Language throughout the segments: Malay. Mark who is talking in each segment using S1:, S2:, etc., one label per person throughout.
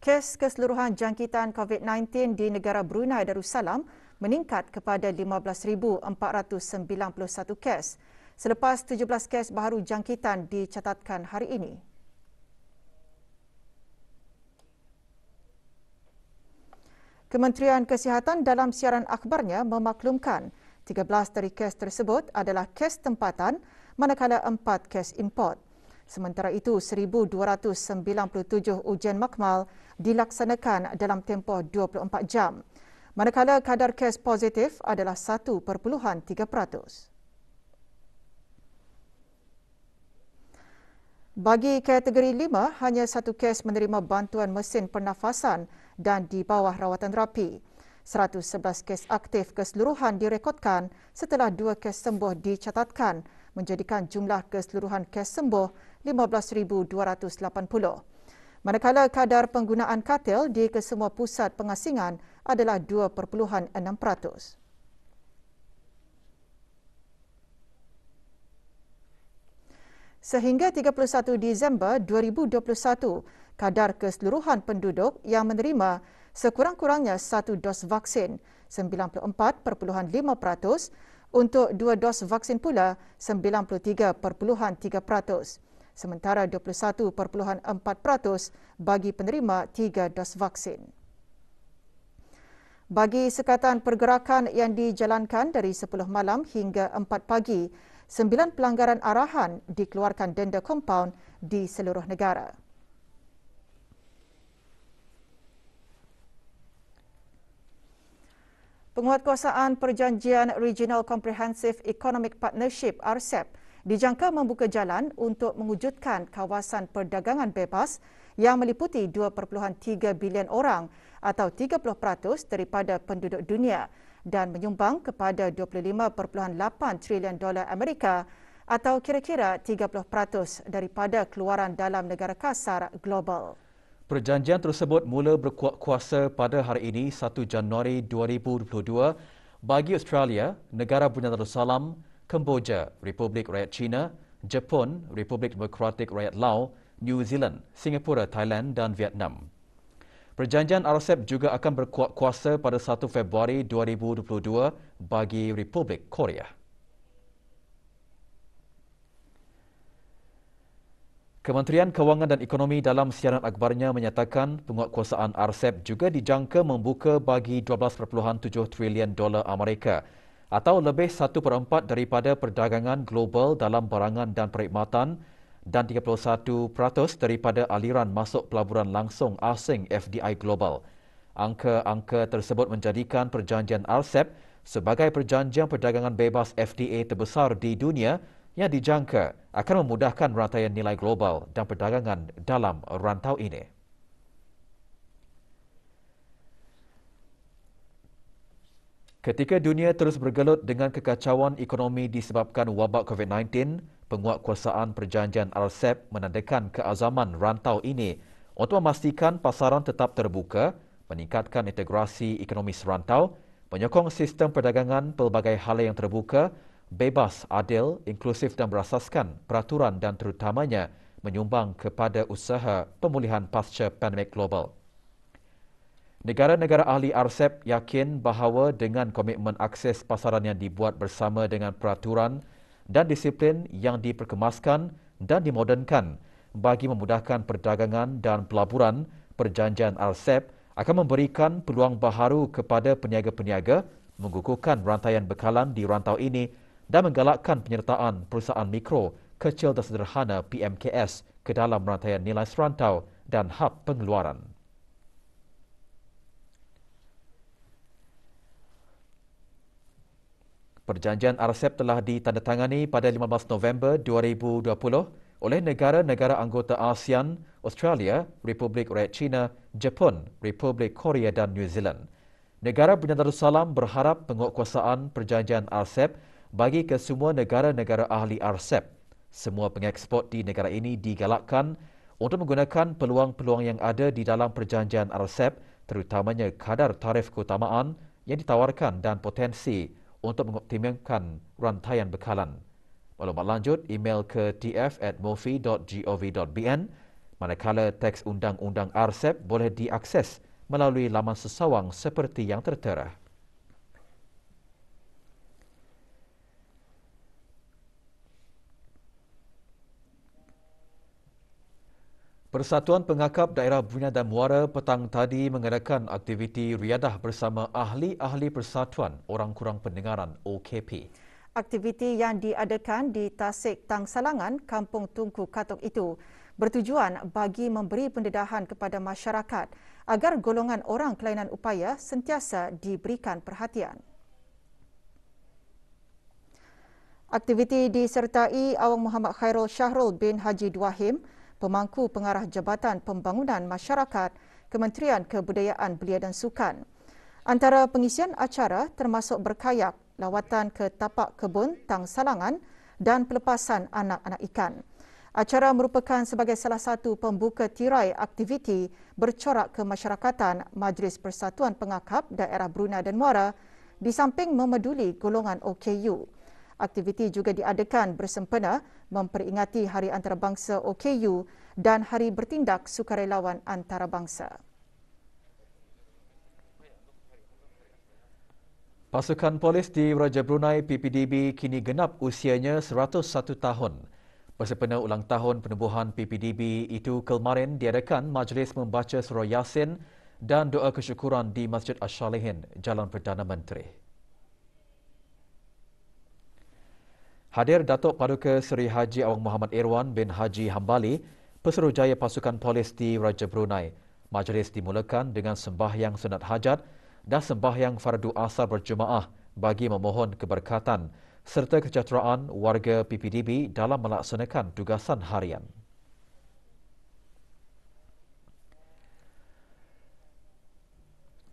S1: Kes keseluruhan jangkitan COVID-19 di negara Brunei Darussalam meningkat kepada 15,491 kes selepas 17 kes baharu jangkitan dicatatkan hari ini. Kementerian Kesihatan dalam siaran akhbarnya memaklumkan 13 dari kes tersebut adalah kes tempatan manakala 4 kes import. Sementara itu, 1,297 ujian makmal dilaksanakan dalam tempoh 24 jam, manakala kadar kes positif adalah 1.3%. Bagi kategori 5, hanya 1 kes menerima bantuan mesin pernafasan dan di bawah rawatan rapi. 111 kes aktif keseluruhan direkodkan setelah 2 kes sembuh dicatatkan, menjadikan jumlah keseluruhan kes sembuh 15,280. Manakala kadar penggunaan katil di kesemua pusat pengasingan adalah 2.6%. Sehingga 31 Disember 2021, kadar keseluruhan penduduk yang menerima sekurang-kurangnya 1 dos vaksin 94.5%, untuk 2 dos vaksin pula 93.3%, sementara 21.4% bagi penerima 3 dos vaksin. Bagi sekatan pergerakan yang dijalankan dari 10 malam hingga 4 pagi, 9 pelanggaran arahan dikeluarkan denda kompaun di seluruh negara. Penguatkuasaan Perjanjian Regional Comprehensive Economic Partnership RCEP dijangka membuka jalan untuk mewujudkan kawasan perdagangan bebas yang meliputi 2.3 bilion orang atau 30% daripada penduduk dunia dan menyumbang kepada 25.8 trilion dolar Amerika atau kira-kira 30% daripada keluaran dalam negara kasar global.
S2: Perjanjian tersebut mula berkuat kuasa pada hari ini 1 Januari 2022 bagi Australia, Negara Brunei Darussalam, Kemboja, Republik Rakyat China, Jepun, Republik Demokratik Rakyat Laos, New Zealand, Singapura, Thailand dan Vietnam. Perjanjian RCEP juga akan berkuat kuasa pada 1 Februari 2022 bagi Republik Korea. Kementerian Kewangan dan Ekonomi dalam siaran akhbarnya menyatakan penguatkuasaan RCEP juga dijangka membuka bagi 12.7 trilion dolar Amerika atau lebih 1/4 daripada perdagangan global dalam barangan dan perkhidmatan dan 31% daripada aliran masuk pelaburan langsung asing FDI global. Angka-angka tersebut menjadikan perjanjian RCEP sebagai perjanjian perdagangan bebas FTA terbesar di dunia yang dijangka akan memudahkan rantaian nilai global dan perdagangan dalam rantau ini. Ketika dunia terus bergelut dengan kekacauan ekonomi disebabkan wabak COVID-19, penguatkuasaan perjanjian RCEP menandakan keazaman rantau ini untuk memastikan pasaran tetap terbuka, meningkatkan integrasi ekonomi serantau, menyokong sistem perdagangan pelbagai hala yang terbuka, bebas, adil, inklusif dan berasaskan peraturan dan terutamanya menyumbang kepada usaha pemulihan pasca pandemik global. Negara-negara ahli RCEP yakin bahawa dengan komitmen akses pasaran yang dibuat bersama dengan peraturan dan disiplin yang diperkemaskan dan dimodernkan bagi memudahkan perdagangan dan pelaburan, perjanjian RCEP akan memberikan peluang baharu kepada peniaga-peniaga mengukuhkan rantaian bekalan di rantau ini dan menggalakkan penyertaan perusahaan mikro, kecil dan sederhana PMKS ke dalam rantaian nilai serantau dan hub pengeluaran. Perjanjian RCEP telah ditandatangani pada 15 November 2020 oleh negara-negara anggota ASEAN, Australia, Republik Rakyat China, Jepun, Republik Korea dan New Zealand. Negara Brunei Darussalam berharap penguatkuasaan perjanjian RCEP bagi kesemua negara-negara ahli RCEP. Semua pengeksport di negara ini digalakkan untuk menggunakan peluang-peluang yang ada di dalam perjanjian RCEP, terutamanya kadar tarif keutamaan yang ditawarkan dan potensi untuk mengoptimalkan rantaian bekalan. Maklumat lanjut, email ke tf@mofi.gov.bn manakala teks undang-undang RCEP boleh diakses melalui laman sesawang seperti yang tertera. Persatuan Pengakap Daerah Brunei dan Muara petang tadi mengadakan aktiviti riadah bersama ahli-ahli Persatuan Orang Kurang Pendengaran OKP.
S1: Aktiviti yang diadakan di Tasik Tangsalangan, Kampung Tunku Katok itu bertujuan bagi memberi pendedahan kepada masyarakat agar golongan orang kelainan upaya sentiasa diberikan perhatian. Aktiviti disertai Awang Muhammad Khairul Syahrul bin Haji Duahim, Pemangku Pengarah Jabatan Pembangunan Masyarakat, Kementerian Kebudayaan Belia dan Sukan. Antara pengisian acara termasuk berkayak, lawatan ke tapak kebun Tangsalangan dan pelepasan anak-anak ikan. Acara merupakan sebagai salah satu pembuka tirai aktiviti bercorak kemasyarakatan Majlis Persatuan Pengakap Daerah Brunei dan Muara di samping memeduli golongan OKU. Aktiviti juga diadakan bersempena memperingati Hari Antarabangsa OKU dan Hari Bertindak Sukarelawan Antarabangsa.
S2: Pasukan Polis di Raja Brunei PPDB kini genap usianya 101 tahun. Bersempena ulang tahun penubuhan PPDB itu kemarin diadakan majlis membaca surah Yasin dan doa kesyukuran di Masjid Ash-Shalihin, Jalan Perdana Menteri. Hadir Datuk Paduka Seri Haji Awang Muhammad Irwan bin Haji Hambali, Pesuruhjaya Pasukan Polis di Raja Brunei. Majlis dimulakan dengan sembahyang sunat hajat dan sembahyang fardu asar berjemaah bagi memohon keberkatan serta kesejahteraan warga PPDB dalam melaksanakan tugasan harian.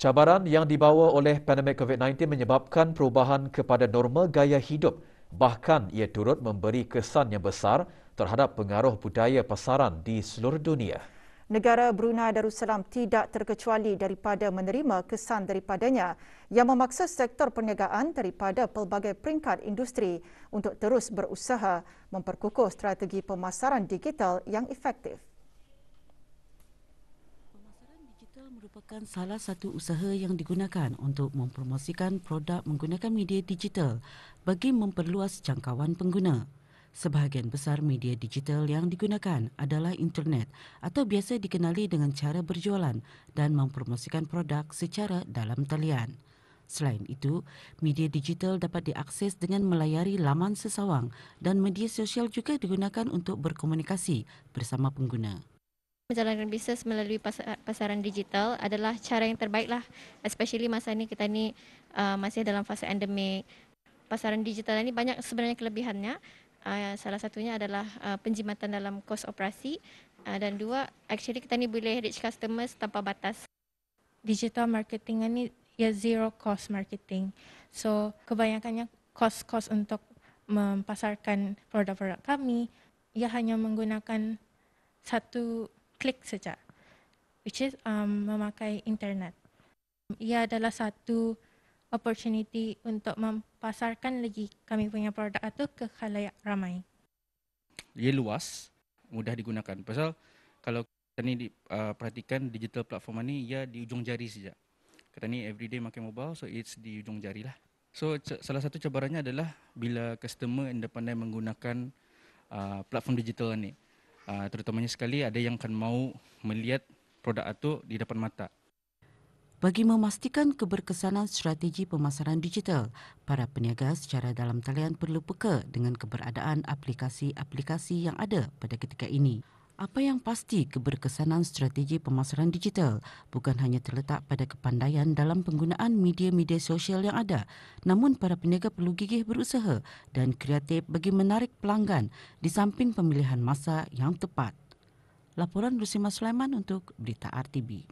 S2: Cabaran yang dibawa oleh pandemik COVID-19 menyebabkan perubahan kepada norma gaya hidup. Bahkan ia turut memberi kesan yang besar terhadap pengaruh budaya pasaran di seluruh dunia.
S1: Negara Brunei Darussalam tidak terkecuali daripada menerima kesan daripadanya yang memaksa sektor perniagaan daripada pelbagai peringkat industri untuk terus berusaha memperkukuh strategi pemasaran digital yang efektif.
S3: Merupakan salah satu usaha yang digunakan untuk mempromosikan produk menggunakan media digital bagi memperluas jangkauan pengguna. Sebahagian besar media digital yang digunakan adalah internet atau biasa dikenali dengan cara berjualan dan mempromosikan produk secara dalam talian. Selain itu, media digital dapat diakses dengan melayari laman sesawang dan media sosial juga digunakan untuk berkomunikasi bersama pengguna.
S4: Menjalankan bisnes melalui pasaran digital adalah cara yang terbaik lah, especially masa ni kita ni masih dalam fasa endemik. Pasaran digital ini banyak sebenarnya kelebihannya. Salah satunya adalah penjimatan dalam kos operasi dan dua, actually kita ni boleh reach customers tanpa batas.
S5: Digital marketing ini ya zero cost marketing. So kebanyakannya kos-kos untuk mempasarkan produk-produk kami ia hanya menggunakan satu klik saja, which is memakai internet. Ia adalah satu opportunity untuk mempasarkan lagi kami punya produk itu ke khalayak ramai.
S6: Ia luas, mudah digunakan. Pasal kalau kita ni perhatikan digital platform ni, ia di ujung jari saja. Kita ni everyday makan mobile, so it's di ujung jari lah. So salah satu cabarannya adalah bila customer yang pandai menggunakan platform digital ni. Terutamanya sekali ada yang akan mau melihat produk itu di depan mata.
S3: Bagi memastikan keberkesanan strategi pemasaran digital, para peniaga secara dalam talian perlu peka dengan keberadaan aplikasi-aplikasi yang ada pada ketika ini. Apa yang pasti, keberkesanan strategi pemasaran digital bukan hanya terletak pada kepandaian dalam penggunaan media-media sosial yang ada, namun para peniaga perlu gigih berusaha dan kreatif bagi menarik pelanggan di samping pemilihan masa yang tepat. Laporan Rusima Sulaiman untuk Berita RTB.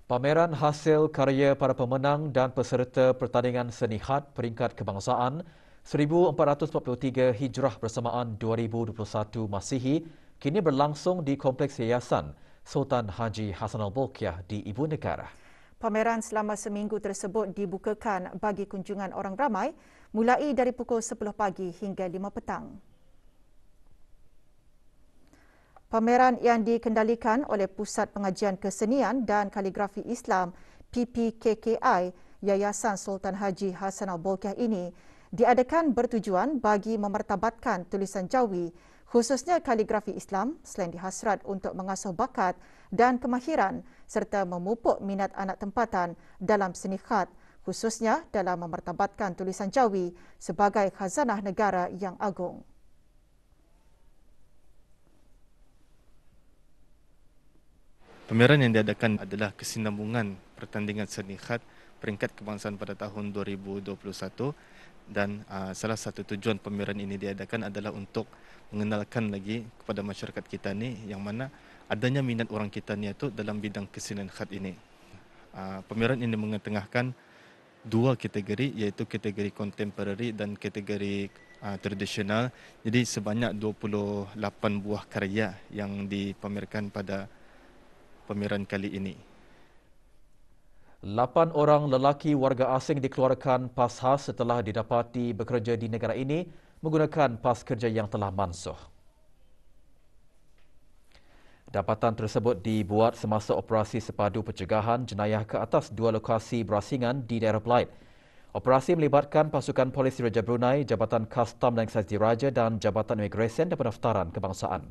S2: Pameran hasil karya para pemenang dan peserta pertandingan seni khad peringkat kebangsaan 1443 Hijrah bersamaan 2021 Masihi kini berlangsung di Kompleks Yayasan Sultan Haji Hassan Al-Bolkiah di Ibu Negara.
S1: Pameran selama seminggu tersebut dibukakan bagi kunjungan orang ramai mulai dari pukul 10 pagi hingga 5 petang. Pameran yang dikendalikan oleh Pusat Pengajian Kesenian dan Kaligrafi Islam PPKKI Yayasan Sultan Haji Hassan Al-Bolkiah ini diadakan bertujuan bagi memertabatkan tulisan Jawi khususnya kaligrafi Islam selain dihasrat untuk mengasuh bakat dan kemahiran serta memupuk minat anak tempatan dalam seni khat khususnya dalam memertabatkan tulisan Jawi sebagai khazanah negara yang agung.
S7: Pameran yang diadakan adalah kesinambungan pertandingan seni khat peringkat kebangsaan pada tahun 2021 dan salah satu tujuan pameran ini diadakan adalah untuk mengenalkan lagi kepada masyarakat kita ni yang mana adanya minat orang kita ni itu dalam bidang kesenian khat ini. Pameran ini mengetengahkan dua kategori iaitu kategori contemporary dan kategori tradisional. Jadi sebanyak 28 buah karya yang dipamerkan pada pameran kali ini.
S2: 8 orang lelaki warga asing dikeluarkan PAS setelah didapati bekerja di negara ini menggunakan pas kerja yang telah mansuh. Dapatan tersebut dibuat semasa operasi sepadu pencegahan jenayah ke atas 2 lokasi berasingan di daerah Belait. Operasi melibatkan pasukan polis Raja Brunei, Jabatan Kastam dan Eksekutif Diraja dan Jabatan Imigresen dan Pendaftaran Kebangsaan.